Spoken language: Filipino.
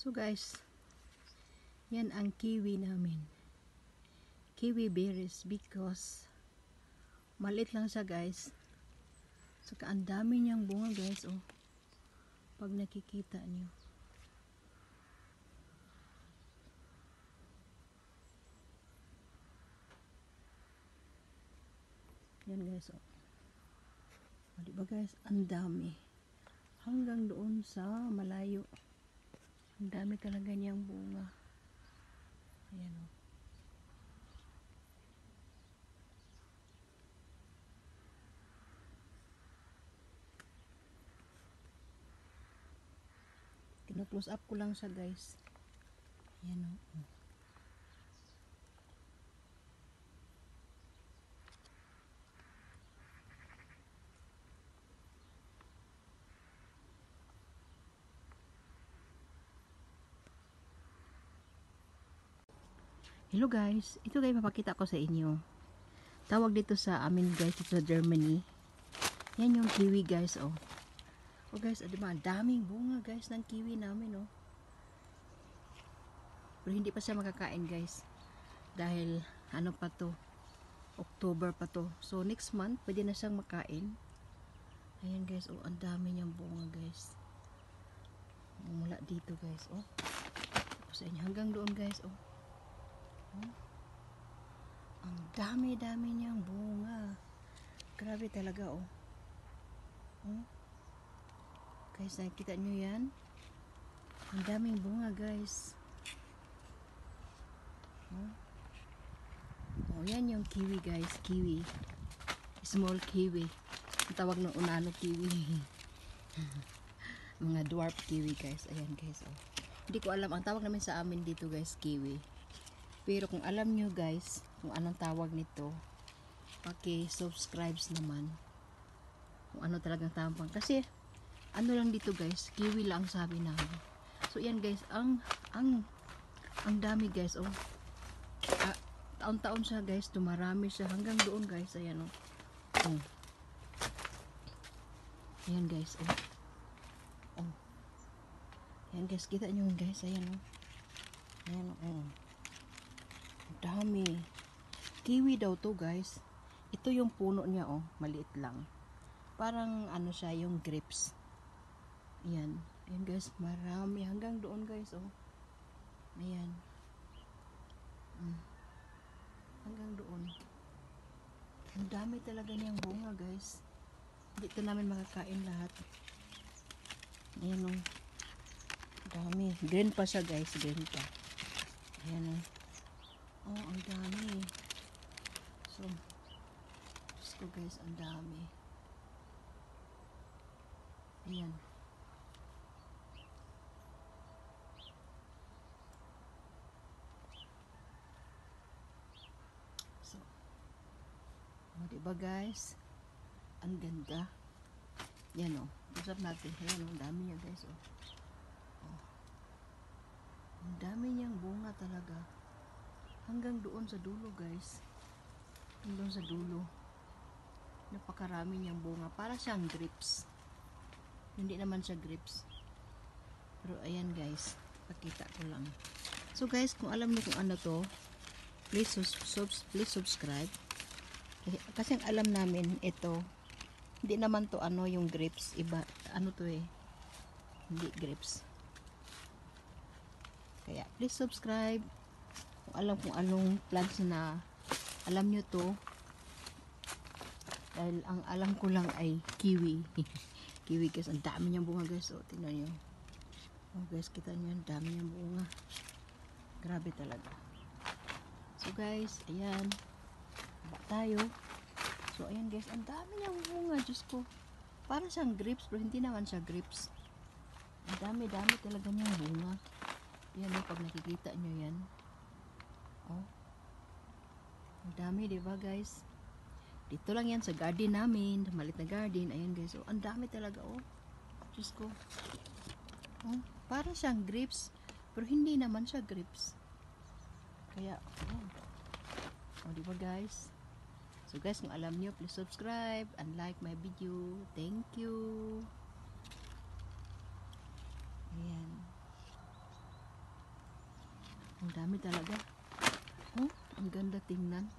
So guys, yan ang kiwi namin. Kiwi berries because maliit lang siya guys. Saka ang dami niyang bunga guys, oh. Pag nakikita niyo. Yan guys, oh. O, diba guys, ang dami. Hanggang doon sa malayo. Ang dami talaga niyang bunga. Ayan, oh. Kina-close up ko lang siya guys. Ayan, oh. Hello guys, ito guys mapakita ko sa inyo. Tawag dito sa amin guys, dito sa Germany. Yan yung kiwi guys, oh. Oh guys, diba, ang daming bunga guys ng kiwi namin, oh. Pero hindi pa siya makakain guys. Dahil ano pa to, October pa to. So next month, pwede na siyang makain. Ayan guys, oh, ang dami niyang bunga guys. Mula dito guys, oh. Sa inyo hanggang doon guys, oh. Ang dami-dami niyang bunga. Grabe talaga, oh. Guys, nakikita nyo yan? Ang daming bunga, guys. Oh, yan yung kiwi, guys. Kiwi. Small kiwi. Ang tawag ng unano kiwi. Mga dwarf kiwi, guys. Ayan, guys, oh. Hindi ko alam. Ang tawag namin sa amin dito, guys, kiwi. Pero kung alam nyo guys, kung anong tawag nito, subscribe naman. Kung ano talagang tamang. Kasi, ano lang dito guys, kiwi lang sabi namin. So yan guys, ang dami guys, oh. Taon-taon siya guys, tumarami siya hanggang doon guys, ayan oh. Ayan guys, oh. Ayan guys, kita nyo guys, ayan oh. Ayan oh. Dami. Kiwi daw to guys. Ito yung puno niya, oh, maliit lang. Parang ano siya, yung grapes. Ayan. Ayan guys, marami hanggang doon guys, oh. Ayan. Hanggang doon. Ang dami talaga niyang bunga guys. Dito namin makakain lahat. Ayan oh. Dami. Green pa siya guys, green pa. Ayan oh. Oh, ang dami. So, Diyos ko guys, ang dami. Ayan. So, oh, diba guys? Ang ganda. Yan o. Usap natin. Ayan o, ang dami niya guys o. Oh. Ang dami niyang bunga talaga. Hanggang doon sa dulo guys. Hanggang sa dulo. Napakarami niyang bunga. Para siyang grapes. Hindi naman siya grapes. Pero ayan guys. Pakita ko lang. So guys, kung alam niyo kung ano to, please subscribe. Kasi ang alam namin ito, hindi naman to ano yung grapes. Iba, ano to eh. Hindi grapes. Kaya please subscribe. Kung alam kung anong plants na alam nyo to, dahil ang alam ko lang ay kiwi. Kiwi guys, ang dami niyang bunga guys, o tingnan nyo. Oh guys, kita nyo, ang dami niyang bunga. Grabe talaga. So guys, ayan, baba tayo. So ayan guys, ang dami niyang bunga, Diyos ko. Para siyang grapes, pero hindi naman siya grapes. Ang dami-dami talaga niyang bunga. Yan o, pag nakikita nyo yan. Oh. Ang dami, diba guys? Dito lang yan sa garden namin. Malit na garden. Ayan guys. Oh, ang dami talaga, oh. Diyos ko. Oh, para siyang grapes. Pero hindi naman siya grapes. Kaya, oh. Oh, diba guys? So guys, kung alam nyo, please subscribe and like my video. Thank you. Ayan. Ang dami talaga. Oh, ang ganda tingnan.